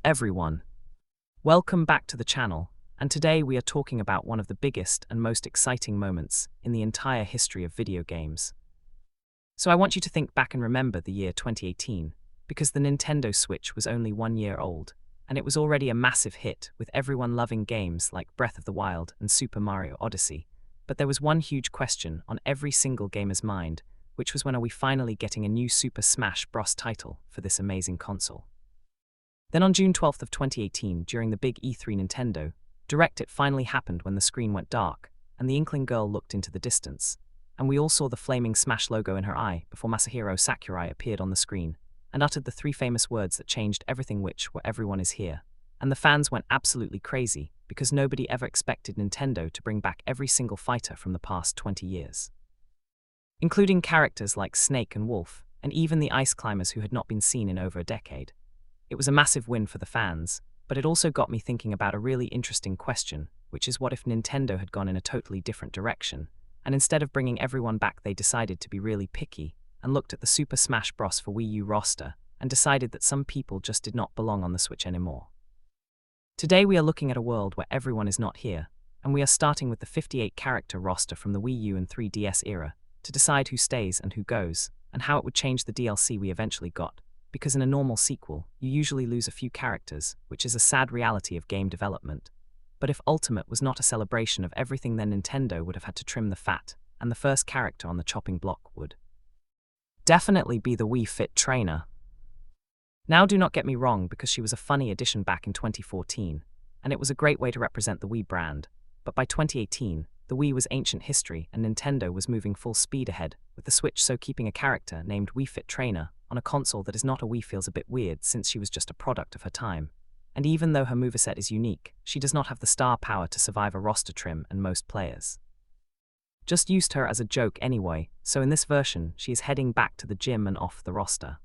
everyone. Welcome back to the channel, and today we are talking about one of the biggest and most exciting moments in the entire history of video games. So I want you to think back and remember the year 2018, because the Nintendo Switch was only 1 year old, and it was already a massive hit, with everyone loving games like Breath of the Wild and Super Mario Odyssey. But there was one huge question on every single gamer's mind, which was, when are we finally getting a new Super Smash Bros. Title for this amazing console? Then on June 12th of 2018, during the big E3 Nintendo Direct, it finally happened when the screen went dark, and the Inkling girl looked into the distance, and we all saw the flaming Smash logo in her eye before Masahiro Sakurai appeared on the screen, and uttered the three famous words that changed everything, which were "everyone is here." And the fans went absolutely crazy, because nobody ever expected Nintendo to bring back every single fighter from the past 20 years. Including characters like Snake and Wolf, and even the Ice Climbers who had not been seen in over a decade. It was a massive win for the fans, but it also got me thinking about a really interesting question, which is, what if Nintendo had gone in a totally different direction, and instead of bringing everyone back, they decided to be really picky, and looked at the Super Smash Bros. For Wii U roster, and decided that some people just did not belong on the Switch anymore. Today we are looking at a world where everyone is not here, and we are starting with the 58-character roster from the Wii U and 3DS era, to decide who stays and who goes, and how it would change the DLC we eventually got, because in a normal sequel, you usually lose a few characters, which is a sad reality of game development. But if Ultimate was not a celebration of everything, then Nintendo would have had to trim the fat, and the first character on the chopping block would definitely be the Wii Fit Trainer. Now, do not get me wrong, because she was a funny addition back in 2014, and it was a great way to represent the Wii brand, but by 2018, the Wii was ancient history, and Nintendo was moving full speed ahead, with the Switch, so keeping a character named Wii Fit Trainer on a console that is not a Wii feels a bit weird, since she was just a product of her time. And even though her moveset is unique, she does not have the star power to survive a roster trim, and most players just used her as a joke anyway, so in this version, she is heading back to the gym and off the roster.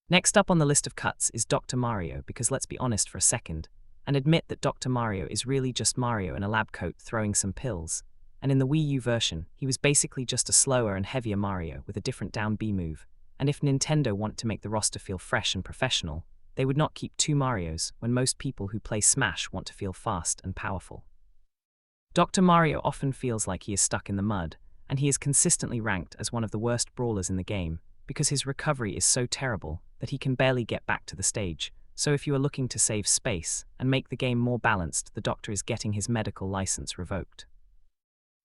Next up on the list of cuts is Dr. Mario, because let's be honest for a second, and admit that Dr. Mario is really just Mario in a lab coat throwing some pills, and in the Wii U version, he was basically just a slower and heavier Mario with a different down B move, and if Nintendo wanted to make the roster feel fresh and professional, they would not keep two Marios when most people who play Smash want to feel fast and powerful. Dr. Mario often feels like he is stuck in the mud, and he is consistently ranked as one of the worst brawlers in the game, because his recovery is so terrible that he can barely get back to the stage. So if you are looking to save space and make the game more balanced, the Doctor is getting his medical license revoked.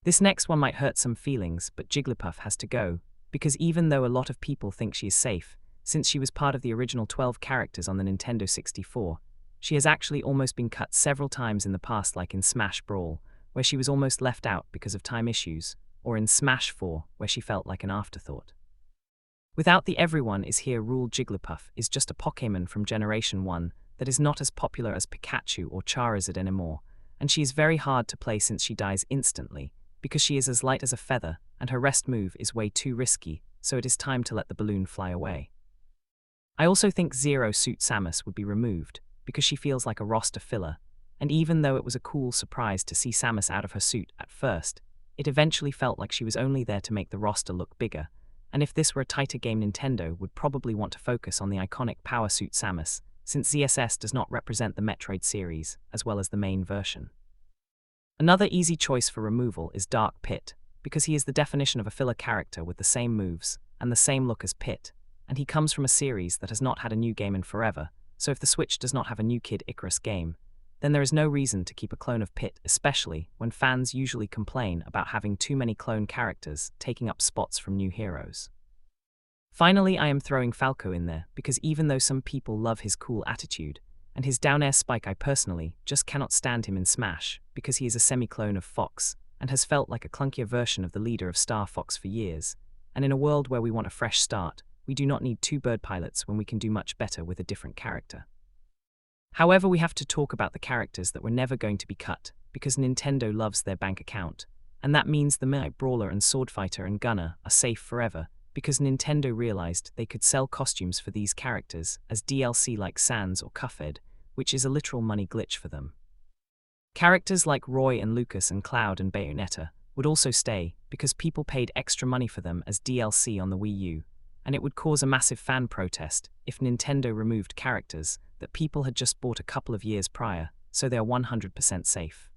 This next one might hurt some feelings, but Jigglypuff has to go, because even though a lot of people think she is safe, since she was part of the original 12 characters on the Nintendo 64, she has actually almost been cut several times in the past, like in Smash Brawl, where she was almost left out because of time issues, or in Smash 4, where she felt like an afterthought. Without the everyone is here rule, Jigglypuff is just a Pokémon from Generation 1 that is not as popular as Pikachu or Charizard anymore, and she is very hard to play since she dies instantly, because she is as light as a feather, and her rest move is way too risky, so it is time to let the balloon fly away. I also think Zero Suit Samus would be removed, because she feels like a roster filler, and even though it was a cool surprise to see Samus out of her suit at first, it eventually felt like she was only there to make the roster look bigger, and if this were a tighter game, Nintendo would probably want to focus on the iconic Power Suit Samus, since ZSS does not represent the Metroid series, as well as the main version. Another easy choice for removal is Dark Pit, because he is the definition of a filler character with the same moves and the same look as Pit, and he comes from a series that has not had a new game in forever, so if the Switch does not have a new Kid Icarus game, then there is no reason to keep a clone of Pit, especially when fans usually complain about having too many clone characters taking up spots from new heroes. Finally, I am throwing Falco in there, because even though some people love his cool attitude and his down air spike, I personally just cannot stand him in Smash, because he is a semi-clone of Fox and has felt like a clunkier version of the leader of Star Fox for years, and in a world where we want a fresh start, we do not need two bird pilots when we can do much better with a different character. However, we have to talk about the characters that were never going to be cut, because Nintendo loves their bank account, and that means the Midnight Brawler and Sword Fighter and Gunner are safe forever, because Nintendo realized they could sell costumes for these characters as DLC like Sans or Cuphead, which is a literal money glitch for them. Characters like Roy and Lucas and Cloud and Bayonetta would also stay, because people paid extra money for them as DLC on the Wii U, and it would cause a massive fan protest if Nintendo removed characters that people had just bought a couple of years prior, so they are 100% safe.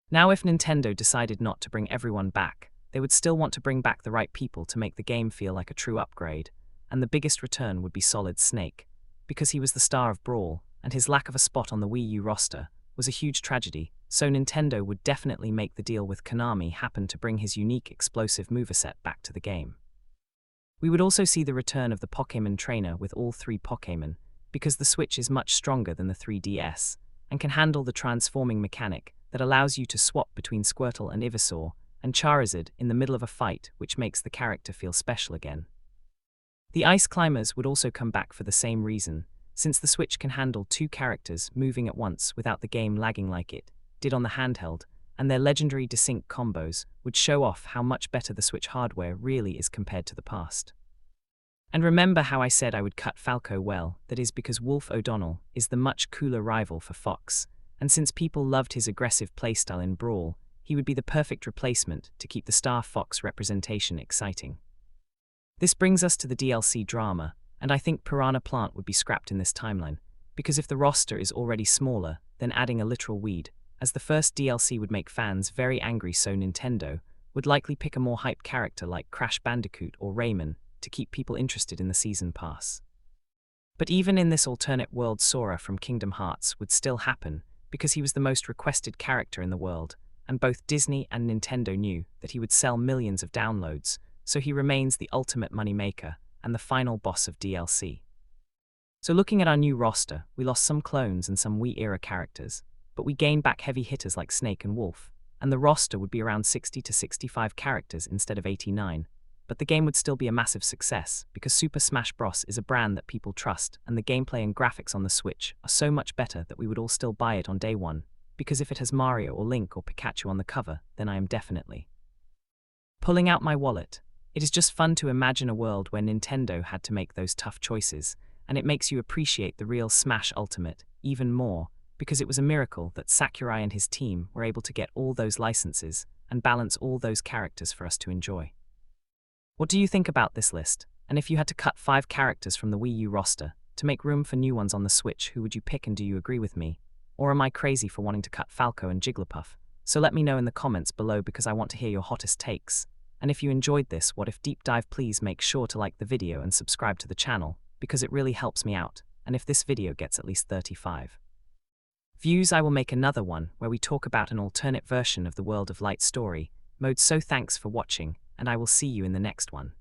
Now, if Nintendo decided not to bring everyone back, they would still want to bring back the right people to make the game feel like a true upgrade, and the biggest return would be Solid Snake, because he was the star of Brawl, and his lack of a spot on the Wii U roster was a huge tragedy, so Nintendo would definitely make the deal with Konami happen to bring his unique explosive moveset back to the game. We would also see the return of the Pokémon Trainer with all 3 Pokémon, because the Switch is much stronger than the 3DS, and can handle the transforming mechanic that allows you to swap between Squirtle and Ivysaur and Charizard in the middle of a fight, which makes the character feel special again. The Ice Climbers would also come back for the same reason, since the Switch can handle 2 characters moving at once without the game lagging like it did on the handheld, and their legendary desync combos would show off how much better the Switch hardware really is compared to the past. And remember how I said I would cut Falco well? That is because Wolf O'Donnell is the much cooler rival for Fox, and since people loved his aggressive playstyle in Brawl, he would be the perfect replacement to keep the Star Fox representation exciting. This brings us to the DLC drama, and I think Piranha Plant would be scrapped in this timeline, because if the roster is already smaller, then adding a literal weed, as the first DLC would make fans very angry, so Nintendo would likely pick a more hyped character like Crash Bandicoot or Rayman to keep people interested in the season pass. But even in this alternate world, Sora from Kingdom Hearts would still happen, because he was the most requested character in the world, and both Disney and Nintendo knew that he would sell millions of downloads, so he remains the ultimate moneymaker and the final boss of DLC. So looking at our new roster, we lost some clones and some Wii-era characters, but we gained back heavy hitters like Snake and Wolf, and the roster would be around 60 to 65 characters instead of 89, but the game would still be a massive success because Super Smash Bros. Is a brand that people trust, and the gameplay and graphics on the Switch are so much better that we would all still buy it on day one, because if it has Mario or Link or Pikachu on the cover, then I am definitely pulling out my wallet. It is just fun to imagine a world where Nintendo had to make those tough choices, and it makes you appreciate the real Smash Ultimate even more, because it was a miracle that Sakurai and his team were able to get all those licenses and balance all those characters for us to enjoy. What do you think about this list? And if you had to cut 5 characters from the Wii U roster to make room for new ones on the Switch, who would you pick, and do you agree with me? Or am I crazy for wanting to cut Falco and Jigglypuff? So let me know in the comments below, because I want to hear your hottest takes. And if you enjoyed this What If Deep Dive, please make sure to like the video and subscribe to the channel, because it really helps me out, and if this video gets at least 35 views, I will make another one where we talk about an alternate version of the World of Light story mode. So thanks for watching, and I will see you in the next one.